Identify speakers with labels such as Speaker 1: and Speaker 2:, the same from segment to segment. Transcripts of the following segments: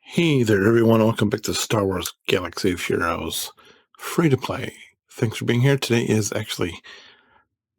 Speaker 1: Hey there, everyone. Welcome back to Star Wars Galaxy of Heroes. Free to play. Thanks for being here. Today is actually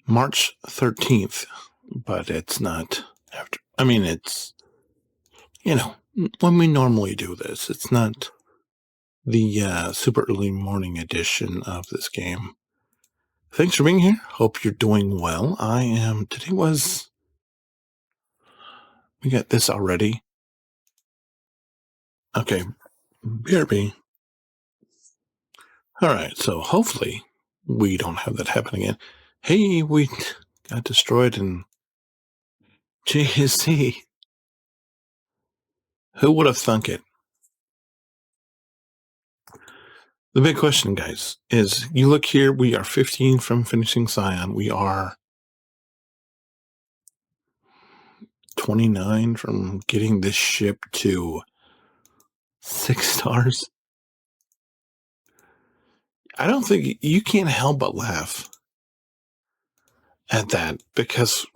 Speaker 1: March 13th, but it's not after. It's, when we normally do this. It's not the super early morning edition of this game. Thanks for being here. Hope you're doing well. I am. We got this already. Okay. BRB. All right, so hopefully we don't have that happen again. Hey, we got destroyed in JSC. Who would have thunk it? The big question, guys, is you look here, we are 15 from finishing Scion. We are 29 from getting this ship to 6 stars. I don't think you can't help but laugh at that because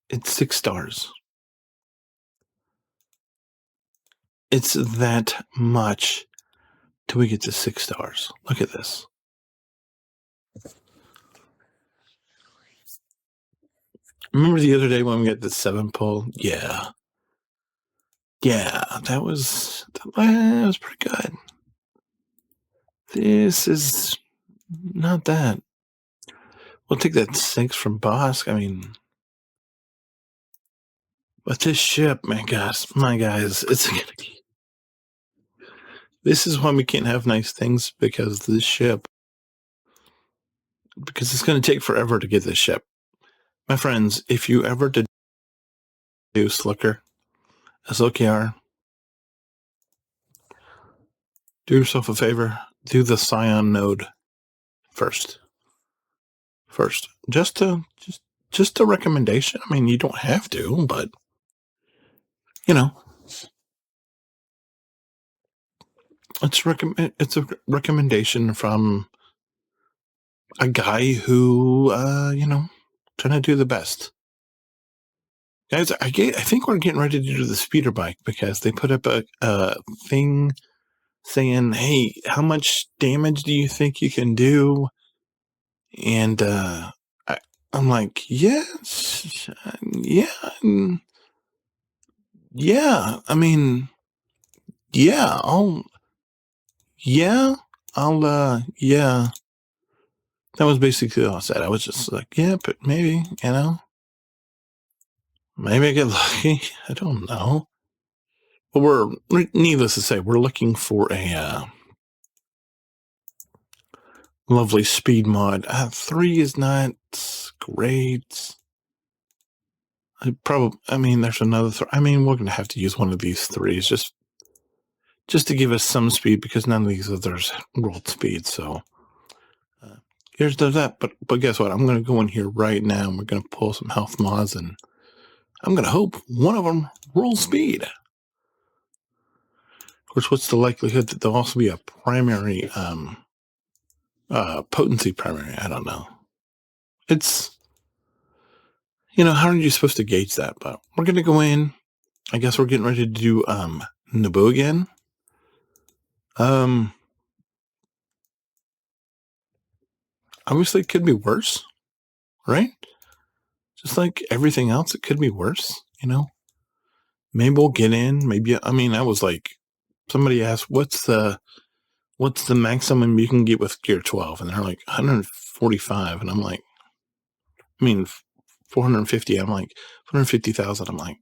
Speaker 1: it's 6 stars. It's that much till we get to 6 stars. Look at this. Remember the other day when we got the 7 pull? Yeah. Yeah, that was pretty good. This is not that. We'll take that 6 from Bosk. But this ship, my guys, it's gonna be. This is why we can't have nice things because this ship. Because it's going to take forever to get this ship. My friends, if you ever did do Slicker as OKR, do yourself a favor. Do the Scion node first. Just a recommendation. You don't have to, but it's a recommendation from a guy who trying to do the best. Guys, I think we're getting ready to do the speeder bike because they put up a thing saying, hey, how much damage do you think you can do? And I'm like, yes, yeah, yeah. Yeah. That was basically all I said. I was just like, yeah, but maybe, maybe I get lucky. I don't know. But needless to say, we're looking for a lovely speed mod. 3 is not great. There's another. We're going to have to use one of these 3s just to give us some speed because none of these others rolled speed. So here's that. But guess what? I'm going to go in here right now and we're going to pull some health mods and I'm going to hope one of them rolls speed. Of course, what's the likelihood that there'll also be a primary potency primary? I don't know. It's, how are you supposed to gauge that? But we're going to go in. I guess we're getting ready to do Naboo again. Obviously, it could be worse, right? Just like everything else, it could be worse, Maybe we'll get in. Maybe, I was like, somebody asked, what's the maximum you can get with Gear 12? And they're like, 145. And I'm like, 450. I'm like, 450,000. I'm like,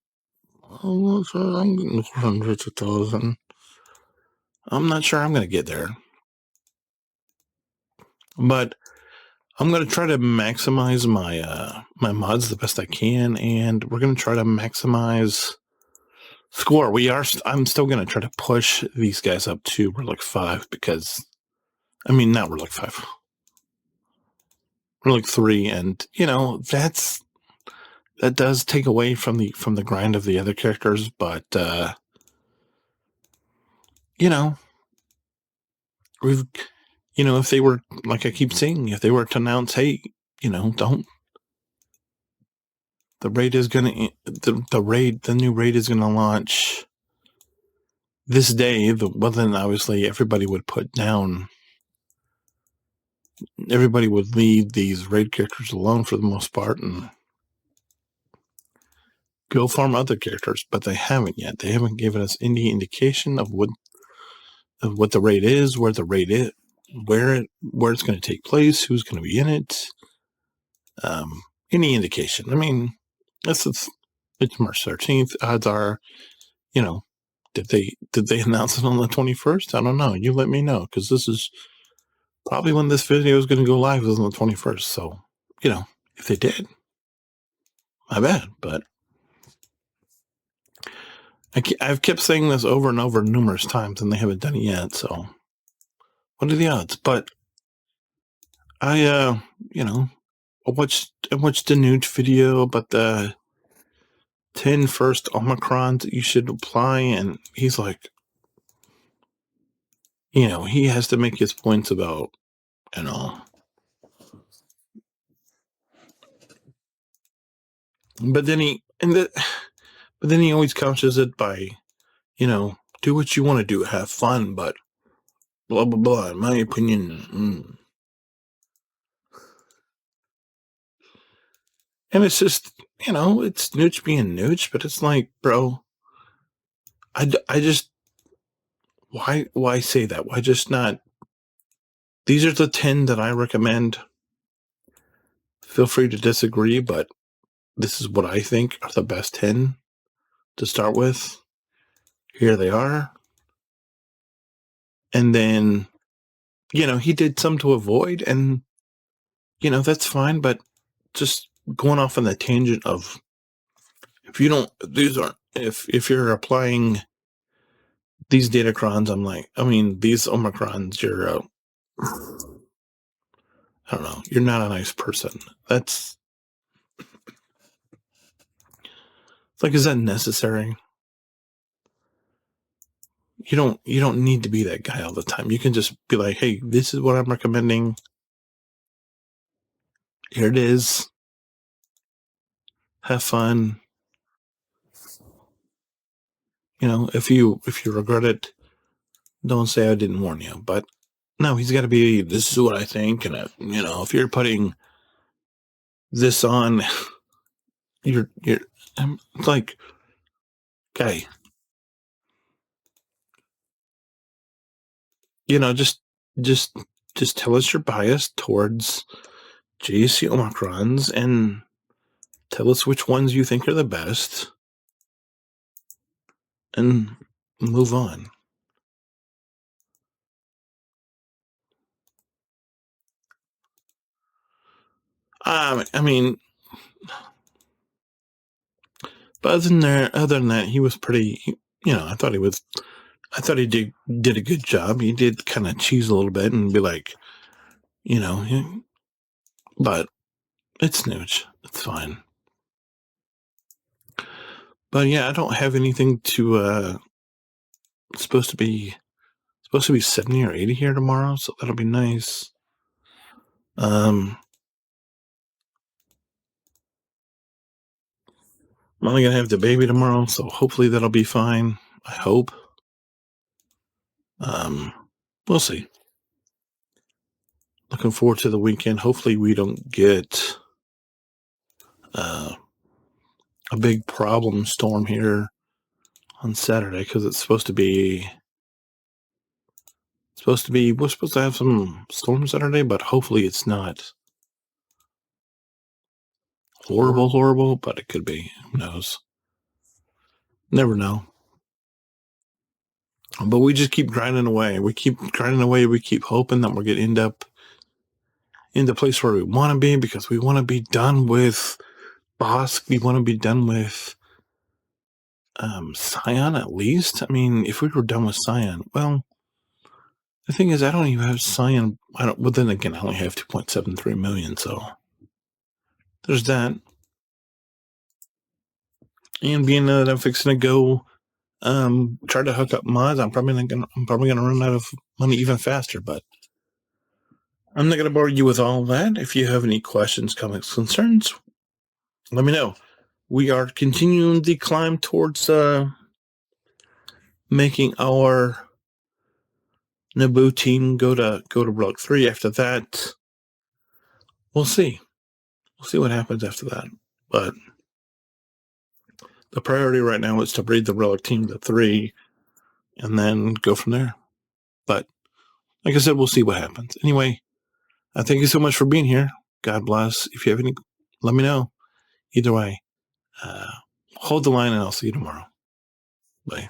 Speaker 1: oh, I'm getting 450,000. I'm not sure I'm going to get there. But I'm going to try to maximize my my mods the best I can, and we're going to try to maximize score. I'm still going to try to push these guys up to Relic 5 because, not Relic 5, Relic 3, and that does take away from the grind of the other characters, but we've. If they were, like I keep saying, if they were to announce, hey, don't The raid is gonna the new raid is gonna launch this day. Then obviously everybody would leave these raid characters alone for the most part and go farm other characters, but they haven't yet. They haven't given us any indication of what the raid is, where the raid is, where it's going to take place, who's going to be in it. Any indication. I mean, it's March 13th. Odds are, did they announce it on the 21st? I don't know. You let me know, because this is probably when this video is going to go live, is on the 21st. So, if they did, my bad. But I've kept saying this over and over numerous times, and they haven't done it yet. So, what are the odds? But I watched the nude video about the 10 first Omicrons that you should apply, and he's like, he has to make his points about, but then he always couches it by, do what you want to do, have fun, but blah blah blah. In my opinion, and it's just, it's Nooch being Nooch, but it's like, bro, I just, why say that? Why just not? These are the 10 that I recommend. Feel free to disagree, but this is what I think are the best 10 to start with. Here they are. And then, he did some to avoid, and, that's fine, but just going off on the tangent of, if you're applying these datacrons, these Omicrons, you're, I don't know, you're not a nice person. It's like, is that necessary? You don't need to be that guy all the time. You can just be like, hey, this is what I'm recommending. Here it is. Have fun. If you regret it, don't say I didn't warn you. But no, he's got to be, this is what I think. And, if you're putting this on, you're like, okay, just tell us your bias towards JC Omicrons and tell us which ones you think are the best and move on. But other than that, he was pretty, I thought he did a good job. He did kind of cheese a little bit and be like, but it's Nooch. It's fine. But yeah, I don't have anything to, it's supposed to be 70 or 80 here tomorrow, so that'll be nice. I'm only gonna have the baby tomorrow, so hopefully that'll be fine. I hope. We'll see. Looking forward to the weekend. Hopefully we don't get a big problem storm here on Saturday, because we're supposed to have some storm Saturday, but hopefully it's not horrible, but it could be. Who knows? Never know. But we just keep grinding away. We keep hoping that we're going to end up in the place where we want to be, because we want to be done with Bosk. We want to be done with Scion, at least. I mean, if we were done with Scion, well, the thing is, I don't even have Scion. Well, then again, I only have 2.73 million, so there's that. And being that I'm fixing to go try to hook up mods, I'm probably gonna run out of money even faster. But I'm not gonna bore you with all that. If you have any questions, comments, concerns, let me know. we are continuing the climb towards making our Naboo team go to Relic 3. After that, we'll see. We'll see what happens after that. But the priority right now is to breed the Relic team to 3 and then go from there. But like I said, we'll see what happens. Anyway, thank you so much for being here. God bless. If you have any, let me know. Either way, hold the line and I'll see you tomorrow. Bye.